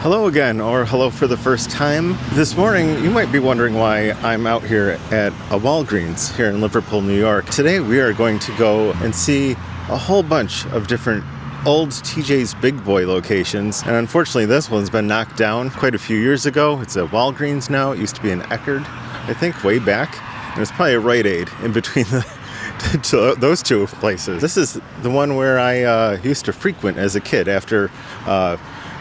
Hello again, or hello for the first time. This morning, you might be wondering why I'm out here at a Walgreens here in Liverpool, New York. Today, we are going to go and see a whole bunch of different old TJ's Big Boy locations. And unfortunately, this one's been knocked down quite a few years ago. It's at Walgreens now. It used to be in Eckerd, I think, way back. And it's probably a Rite Aid in between those two places. This is the one where I used to frequent as a kid after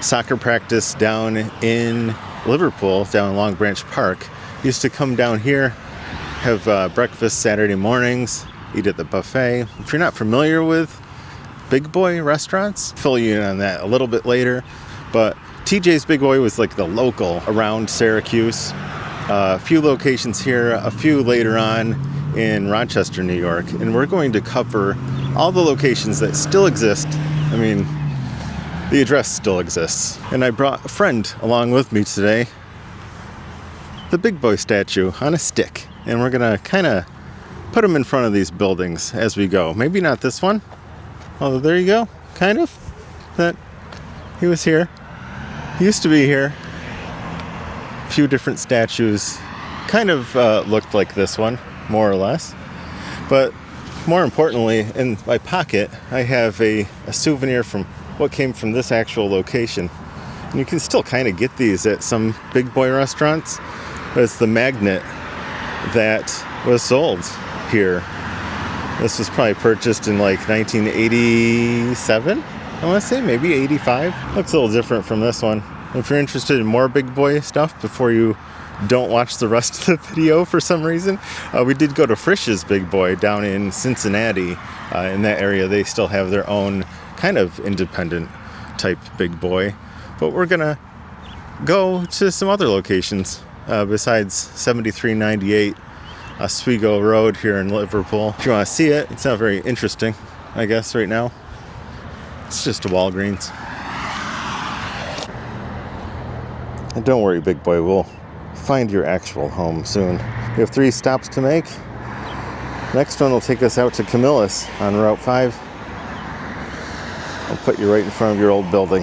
soccer practice down in Liverpool, down in Long Branch Park. Used to come down here, have breakfast Saturday mornings, eat at the buffet. If you're not familiar with Big Boy restaurants, fill you in on that a little bit later. But TJ's Big Boy was like the local around Syracuse. A few locations here, a few later on in Rochester, New York. And we're going to cover all the locations that still exist. I mean, the address still exists. And I brought a friend along with me today. The Big Boy statue on a stick. And we're gonna kind of put him in front of these buildings as we go. Maybe not this one. Oh, there you go. Kind of. That he was here. He used to be here. A few different statues. Kind of looked like this one, more or less. But more importantly, in my pocket, I have a souvenir from what came from this actual location. And you can still kind of get these at some Big Boy restaurants, but it's the magnet that was sold here. This was probably purchased in like 1987, I want to say, maybe 85. Looks a little different from this one. If you're interested in more Big Boy stuff before you don't watch the rest of the video for some reason, we did go to Frisch's Big Boy down in Cincinnati. In that area, they still have their own kind of independent type Big Boy, but we're gonna go to some other locations besides 7398 Oswego Road here in Liverpool. If you want to see it, it's not very interesting, I guess, right now. It's just a Walgreens. And don't worry, Big Boy, we'll find your actual home soon. We have 3 stops to make. Next one will take us out to Camillus on Route 5. I'll put you right in front of your old building.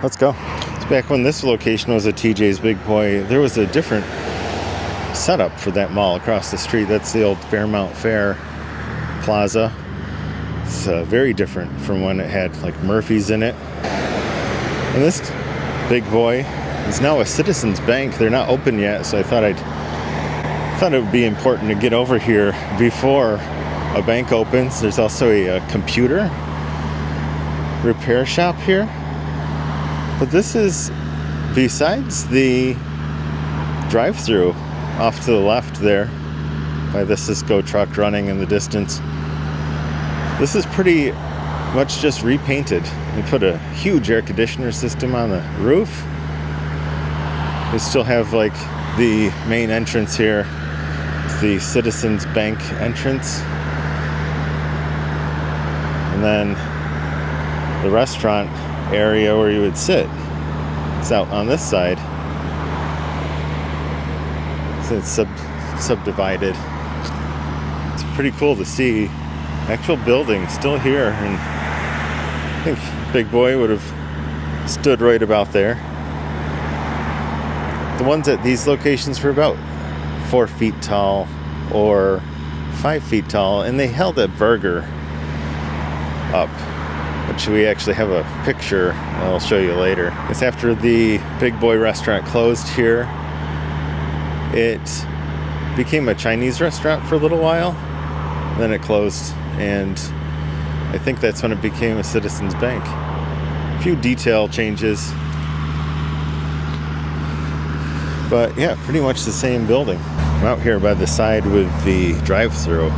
Let's go. It's back when this location was a TJ's Big Boy, there was a different setup for that mall across the street. That's the old Fairmount Fair Plaza. It's very different from when it had like Murphy's in it. And this Big Boy is now a Citizens Bank. They're not open yet, so I thought it would be important to get over here before a bank opens. There's also a computer repair shop here, but this is besides the drive-through off to the left there by the Cisco truck running in the distance. This is pretty much just repainted. They put a huge air conditioner system on the roof. They still have like the main entrance here. It's the Citizens Bank entrance, and then the restaurant area where you would sit. It's out on this side. So it's subdivided. It's pretty cool to see actual building still here, and I think Big Boy would have stood right about there. The ones at these locations were about 4 feet tall or 5 feet tall, and they held a burger up, which we actually have a picture I'll show you later. It's after the Big Boy restaurant closed here. It became a Chinese restaurant for a little while, then it closed, and I think that's when it became a Citizens Bank. A few detail changes, but yeah, pretty much the same building. I'm out here by the side with the drive-through.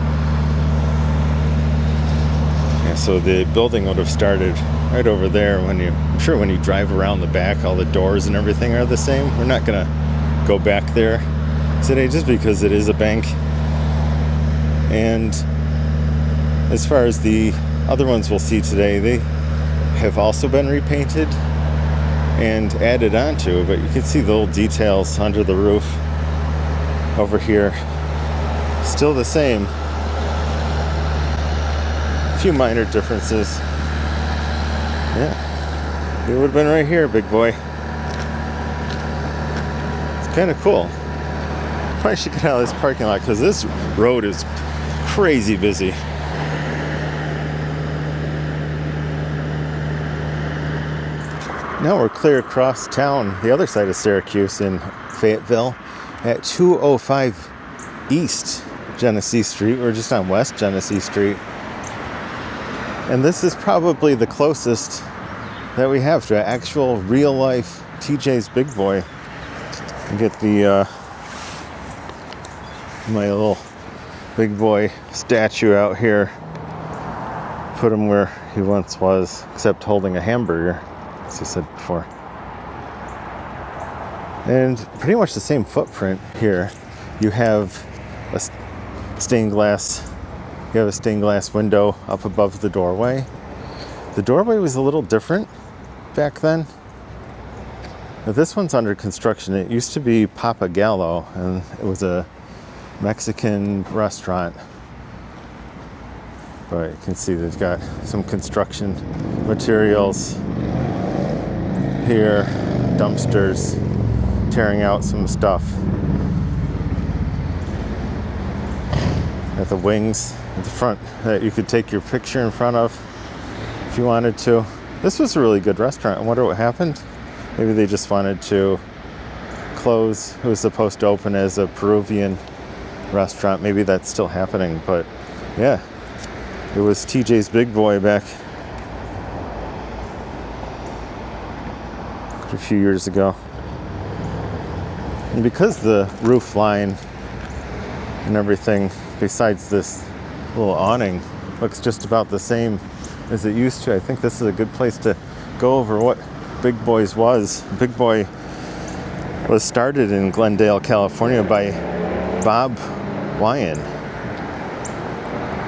Yeah, so the building would have started right over there. I'm sure when you drive around the back, all the doors and everything are the same. We're not gonna go back there today just because it is a bank. And as far as the other ones we'll see today, they have also been repainted and added onto, but you can see the little details under the roof over here. Still the same. A few minor differences. Yeah, it would have been right here, Big Boy. Kind of cool. Probably should get out of this parking lot because this road is crazy busy. Now we're clear across town, the other side of Syracuse in Fayetteville, at 205 East Genesee Street. We're just on West Genesee Street. And this is probably the closest that we have to actual real life TJ's Big Boy. And get the my little Big Boy statue out here. Put him where he once was, except holding a hamburger, as I said before. And pretty much the same footprint here. You have a stained glass. You have a stained glass window up above the doorway. The doorway was a little different back then. Now this one's under construction. It used to be Papa Gallo, and it was a Mexican restaurant. But you can see they've got some construction materials here, dumpsters, tearing out some stuff. At the wings at the front that you could take your picture in front of if you wanted to. This was a really good restaurant. I wonder what happened. Maybe they just wanted to close. It was supposed to open as a Peruvian restaurant. Maybe that's still happening, but yeah, it was TJ's Big Boy back a few years ago. And because the roof line and everything, besides this little awning, looks just about the same as it used to, I think this is a good place to go over what Big Boy's was. Big Boy was started in Glendale, California by Bob Wyan.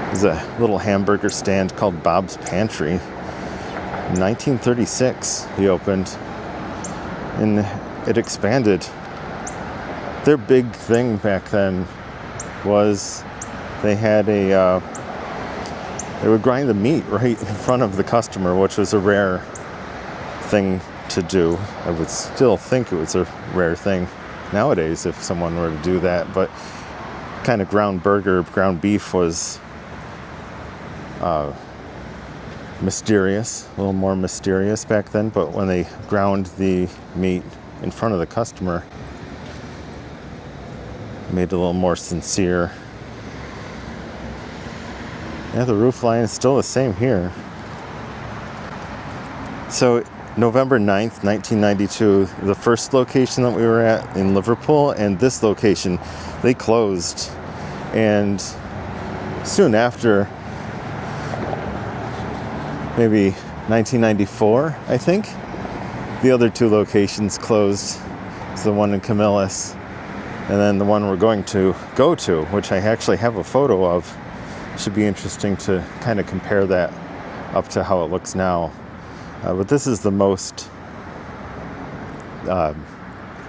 There's a little hamburger stand called Bob's Pantry. In 1936 he opened, and it expanded. Their big thing back then was they had they would grind the meat right in front of the customer, which was a rare thing to do. I would still think it was a rare thing nowadays if someone were to do that, but kind of ground beef was mysterious, a little more mysterious back then. But when they ground the meat in front of the customer, it made it a little more sincere. Yeah, the roof line is still the same here. So November 9th, 1992, the first location that we were at in Liverpool, and this location, they closed. And soon after, maybe 1994, I think, the other two locations closed. It's the one in Camillus, and then the one we're going to go to, which I actually have a photo of. Should be interesting to kind of compare that up to how it looks now. But this is the most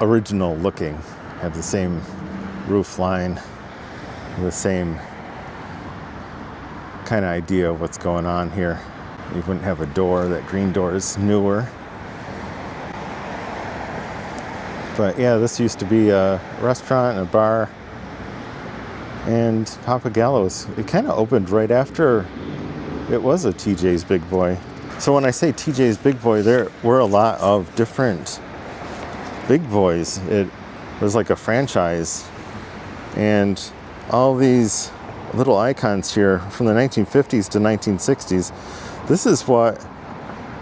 original looking. Have the same roof line, the same kind of idea of what's going on here. You wouldn't have a door. That green door is newer. But yeah, this used to be a restaurant and a bar. And Papa Gallo's, it kind of opened right after it was a TJ's Big Boy. So when I say TJ's Big Boy, there were a lot of different Big Boys. It was like a franchise. And all these little icons here from the 1950s to 1960s, this is what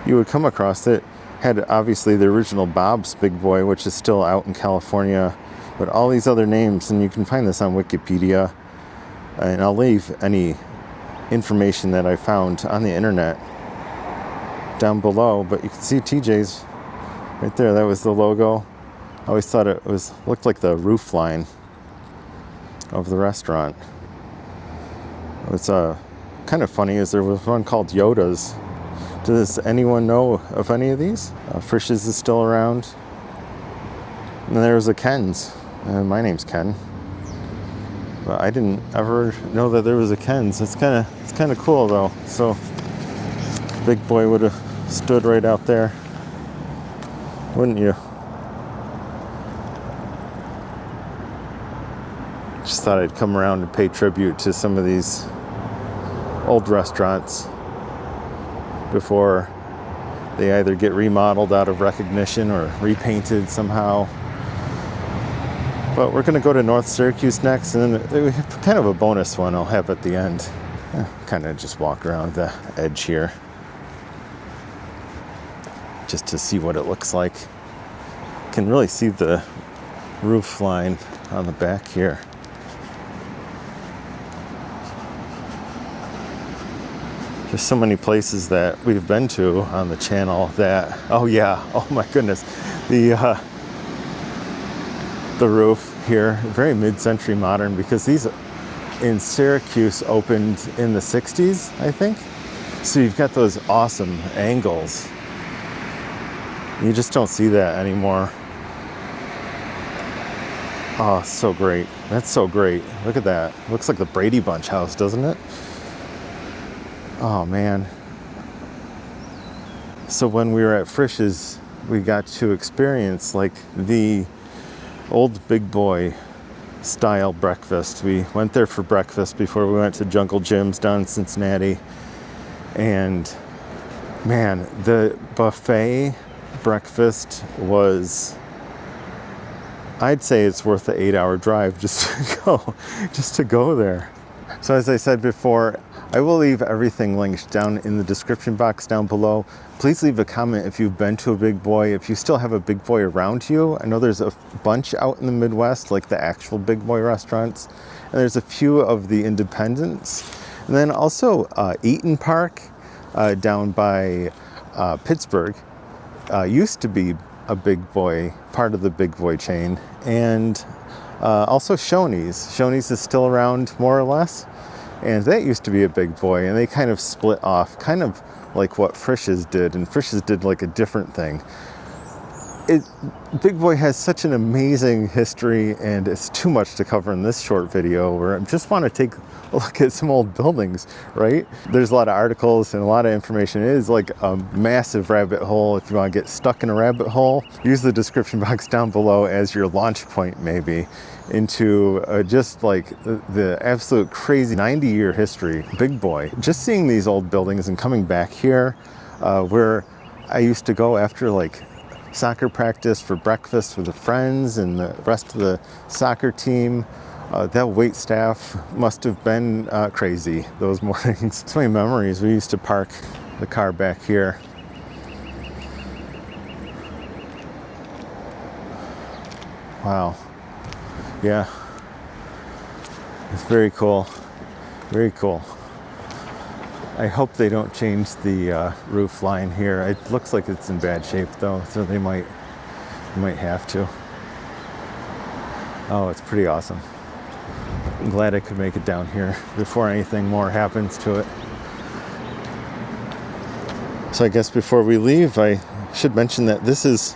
you would come across. It had obviously the original Bob's Big Boy, which is still out in California. But all these other names, and you can find this on Wikipedia, and I'll leave any information that I found on the internet down below. But you can see TJ's right there. That was the logo. I always thought it looked like the roof line of the restaurant. What's kind of funny is there was one called Yoda's. Does anyone know of any of these? Frisch's is still around. And there was a Ken's. My name's Ken, but I didn't ever know that there was a Ken's. It's kind of cool though. So Big Boy would have stood right out there, wouldn't you? Just thought I'd come around and pay tribute to some of these old restaurants before they either get remodeled out of recognition or repainted somehow. But we're going to go to North Syracuse next, and then we have kind of a bonus one I'll have at the end. Kind of just walk around the edge here just to see what it looks like. Can really see the roof line on the back here. There's so many places that we've been to on the channel that, oh yeah, oh my goodness, the roof here, very mid-century modern, because these in Syracuse opened in the 60s, I think. So you've got those awesome angles. You just don't see that anymore. Oh, so great. That's so great. Look at that. Looks like the Brady Bunch house, doesn't it? Oh, man. So when we were at Frisch's, we got to experience like the old big boy style breakfast. We went there for breakfast before we went to Jungle Jim's down in Cincinnati. And man, the buffet breakfast was, I'd say it's worth the 8-hour drive just to go there. So as I said before, I will leave everything linked down in the description box down below. Please leave a comment if you've been to a Big Boy, if you still have a Big Boy around you. I know there's a bunch out in the Midwest, like the actual Big Boy restaurants, and there's a few of the independents. And then also Eaton Park down by Pittsburgh used to be a Big Boy, part of the Big Boy chain. And also Shoney's. Shoney's is still around more or less. And that used to be a Big Boy, and they kind of split off, kind of like what Frisch's did, and Frisch's did like a different thing. Big Boy has such an amazing history, and it's too much to cover in this short video, where I just want to take a look at some old buildings, right? There's a lot of articles and a lot of information. It is like a massive rabbit hole. If you want to get stuck in a rabbit hole, use the description box down below as your launch point, maybe, into just like the absolute crazy 90-year history, Big Boy. Just seeing these old buildings and coming back here, where I used to go after like soccer practice for breakfast with the friends and the rest of the soccer team. That wait staff must have been crazy those mornings. So many memories. We used to park the car back here. Wow. Yeah. It's very cool. Very cool. I hope they don't change the roof line here. It looks like it's in bad shape though, so they might have to. Oh, it's pretty awesome. I'm glad I could make it down here before anything more happens to it. So I guess before we leave, I should mention that this is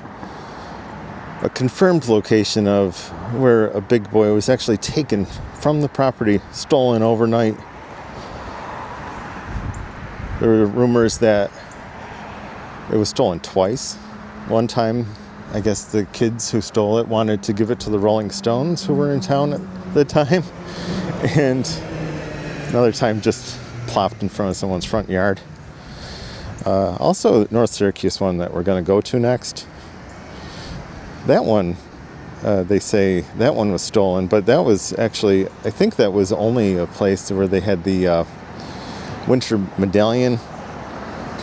a confirmed location of where a Big Boy was actually taken from the property, stolen overnight. There were rumors that it was stolen twice. One time, I guess the kids who stole it wanted to give it to the Rolling Stones who were in town at the time. And another time just plopped in front of someone's front yard. Also, North Syracuse one that we're going to go to next. That one, they say that one was stolen, but that was actually, I think that was only a place where they had the winter medallion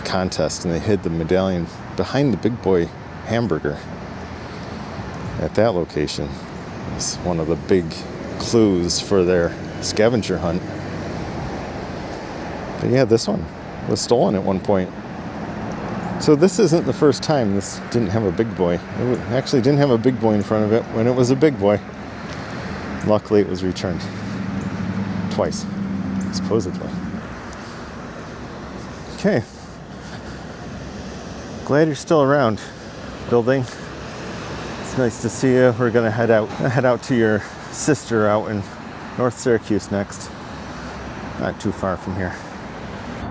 contest, and they hid the medallion behind the Big Boy hamburger at that location. It's one of the big clues for their scavenger hunt. But yeah, this one was stolen at one point. So this isn't the first time this didn't have a Big Boy. It actually didn't have a Big Boy in front of it when it was a Big Boy. Luckily, it was returned twice, supposedly. Okay. Glad you're still around, building. It's nice to see you. We're gonna head out to your sister out in North Syracuse next. Not too far from here.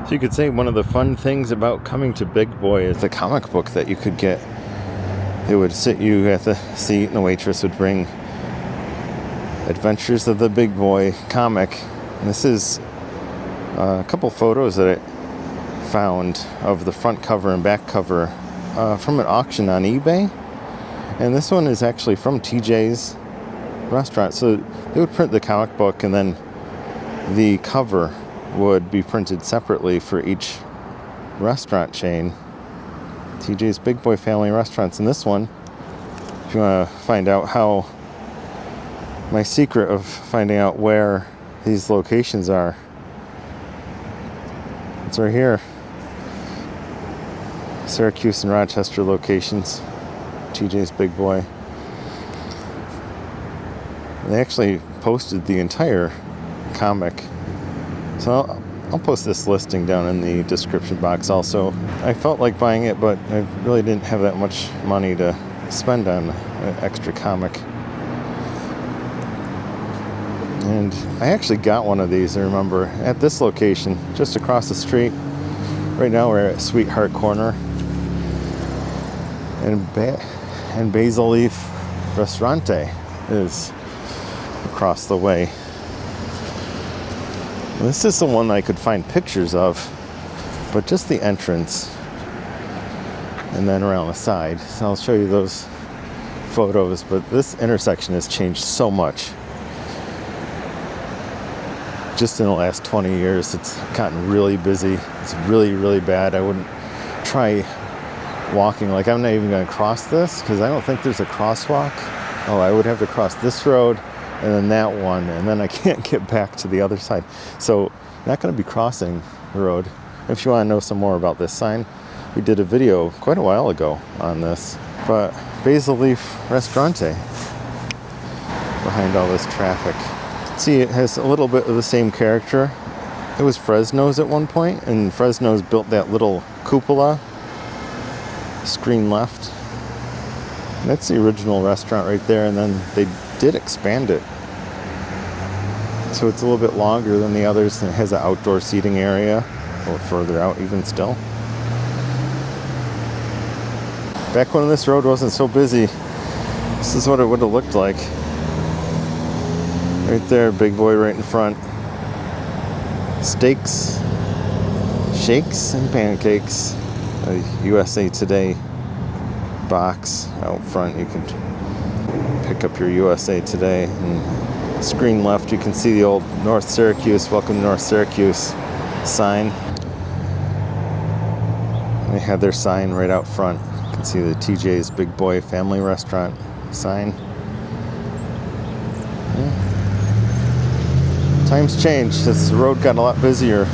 So you could say one of the fun things about coming to Big Boy is the comic book that you could get. They would sit you at the seat, and the waitress would bring Adventures of the Big Boy comic. And this is a couple photos that I found of the front cover and back cover from an auction on eBay. And this one is actually from TJ's restaurant. So they would print the comic book, and then the cover would be printed separately for each restaurant chain. TJ's Big Boy Family Restaurants. And this one, if you want to find out how my secret of finding out where these locations are, it's right here. Syracuse and Rochester locations. TJ's Big Boy. They actually posted the entire comic. So I'll post this listing down in the description box also. I felt like buying it, but I really didn't have that much money to spend on an extra comic. And I actually got one of these, I remember, at this location, just across the street. Right now we're at Sweetheart Corner. And Basil Leaf Restaurante is across the way. This is the one I could find pictures of, but just the entrance and then around the side. So I'll show you those photos, but this intersection has changed so much. Just in the last 20 years, it's gotten really busy. It's really, really bad. I wouldn't try walking. Like, I'm not even going to cross this because I don't think there's a crosswalk. Oh, I would have to cross this road and then that one, and then I can't get back to the other side. So, not going to be crossing the road. If you want to know some more about this sign, we did a video quite a while ago on this. But Basil Leaf Restaurante behind all this traffic. See, it has a little bit of the same character. It was Fresno's at one point, and Fresno's built that little cupola. Screen left. And that's the original restaurant right there, and then they did expand it. So it's a little bit longer than the others, and it has an outdoor seating area, a little further out even still. Back when this road wasn't so busy, this is what it would have looked like. Right there, Big Boy right in front. Steaks, shakes, and pancakes. A USA Today box out front. You can pick up your USA Today. And screen left, you can see the old North Syracuse, welcome to North Syracuse sign. They had their sign right out front. You can see the TJ's Big Boy Family Restaurant sign. Yeah. Times changed. This road got a lot busier.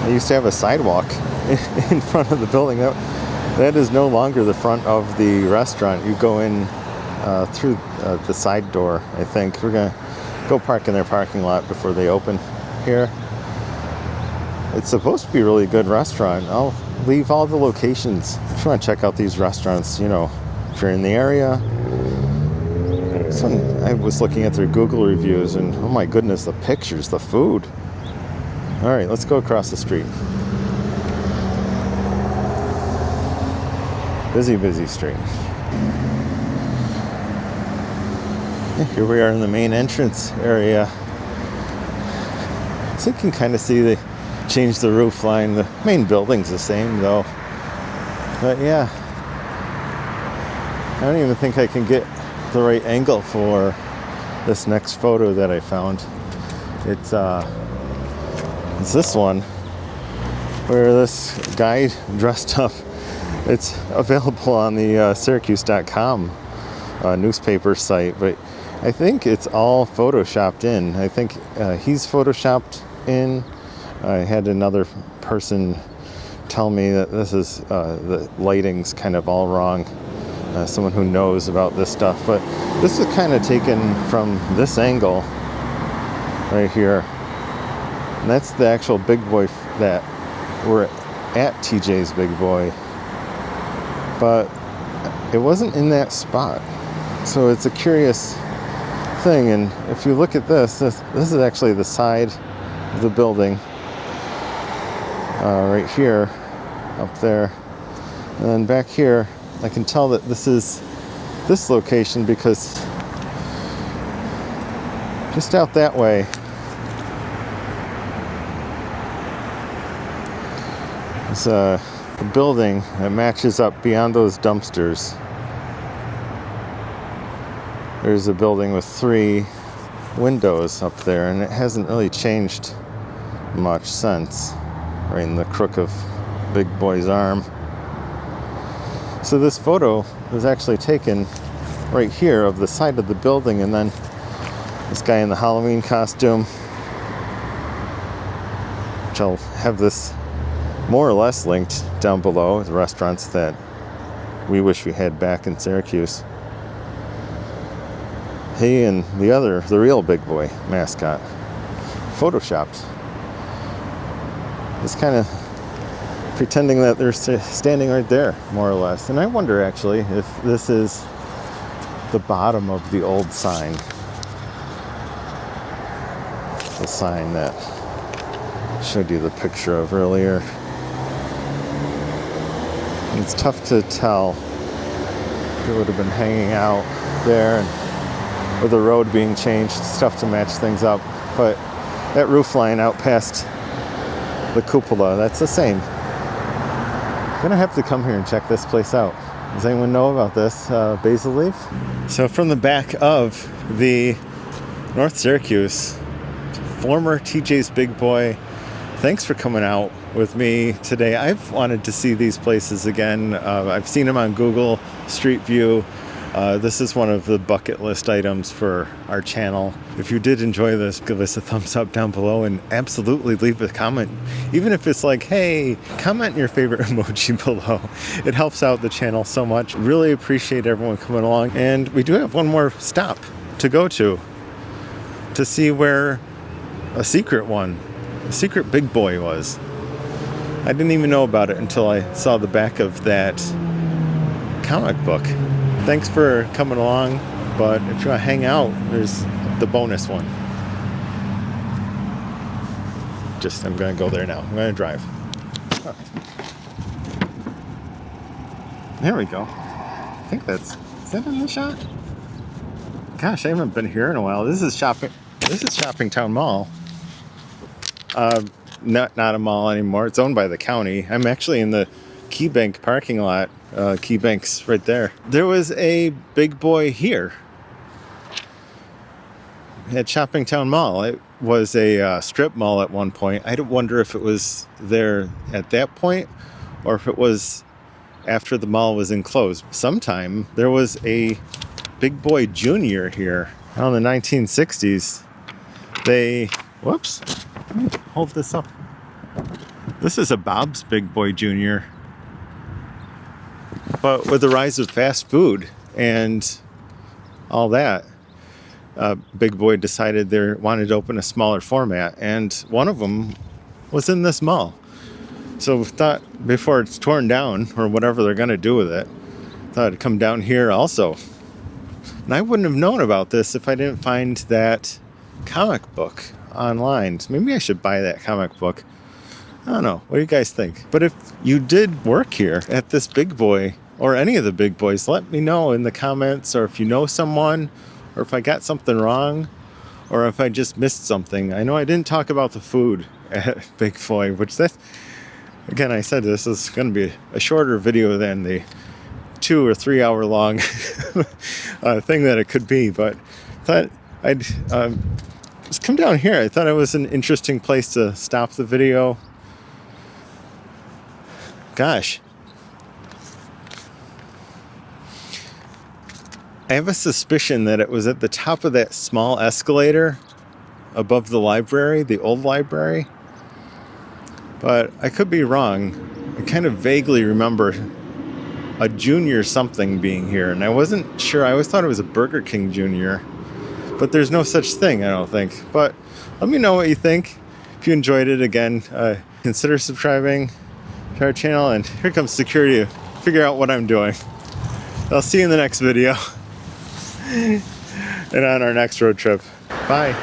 I used to have a sidewalk in front of the building. That is no longer the front of the restaurant. You go in through the side door, I think. We're going to go park in their parking lot before they open here. It's supposed to be a really good restaurant. I'll leave all the locations. If you want to check out these restaurants, you know, if you're in the area. I was looking at their Google reviews, and oh my goodness, the pictures, the food. All right, let's go across the street. Busy, busy street. Yeah, here we are in the main entrance area. So you can kind of see they changed the roof line. The main building's the same though. But yeah, I don't even think I can get the right angle for this next photo that I found. It's this one where this guy dressed up. It's available on the Syracuse.com newspaper site, but I think it's all photoshopped in. I think he's photoshopped in. I had another person tell me that this is the lighting's kind of all wrong. Someone who knows about this stuff, but this is kind of taken from this angle right here, and that's the actual Big Boy that we're at TJ's Big Boy, but it wasn't in that spot, so it's a curious thing. And if you look at this is actually the side of the building right here, up there, and then back here I can tell that this is this location because Just out that way, there's a building that matches up beyond those dumpsters. There's a building with 3 windows up there, and it hasn't really changed much since. Right in the crook of Big Boy's arm. So this photo was actually taken right here of the side of the building, and then this guy in the Halloween costume, which I'll have this more or less linked down below, the restaurants that we wish we had back in Syracuse. He and the real Big Boy mascot, photoshopped. Just kind of pretending that they're standing right there, more or less. And I wonder, actually, if this is the bottom of the old sign. The sign that I showed you the picture of earlier. And it's tough to tell if it would have been hanging out there, and with the road being changed, it's tough to match things up. But that roof line out past the cupola, that's the same. I'm gonna have to come here and check this place out. Does anyone know about this basil leaf? So from the back of the North Syracuse, former TJ's Big Boy, thanks for coming out with me today. I've wanted to see these places again. I've seen them on Google Street View. This is one of the bucket list items for our channel. If you did enjoy this, give us a thumbs up down below, and absolutely leave a comment. Even if it's like, hey, comment your favorite emoji below. It helps out the channel so much. Really appreciate everyone coming along. And we do have one more stop to go to see where a secret Big Boy was. I didn't even know about it until I saw the back of that comic book. Thanks for coming along, but if you want to hang out, there's the bonus one. I'm going to go there now. I'm going to drive. Oh. There we go. I think is that in the shot? Gosh, I haven't been here in a while. This is Shopping Town Mall. Not a mall anymore. It's owned by the county. I'm actually in the Key Bank parking lot. Key Bank's right there. There was a Big Boy here at Shopping Town Mall. It was a strip mall at one point. I wonder if it was there at that point or if it was after the mall was enclosed. Sometime there was a Big Boy Jr. here. In the 1960s, whoops, let me hold this up. This is a Bob's Big Boy Jr. But with the rise of fast food and all that, Big Boy decided they wanted to open a smaller format, and one of them was in this mall. So we thought, before it's torn down or whatever they're going to do with it, thought I'd come down here also. And I wouldn't have known about this if I didn't find that comic book online. So maybe I should buy that comic book. I don't know. What do you guys think? But if you did work here at this Big Boy or any of the Big Boys, let me know in the comments, or if you know someone, or if I got something wrong, or if I just missed something. I know I didn't talk about the food at Big Boy, which again, I said this is going to be a shorter video than the 2 or 3 hour long thing that it could be, but I thought I'd just come down here. I thought it was an interesting place to stop the video. Gosh. I have a suspicion that it was at the top of that small escalator above the library, the old library. But I could be wrong. I kind of vaguely remember a Junior something being here, and I wasn't sure. I always thought it was a Burger King Junior, but there's no such thing, I don't think. But let me know what you think. If you enjoyed it, again, consider subscribing to our channel. And here comes security to figure out what I'm doing. I'll see you in the next video and on our next road trip. Bye.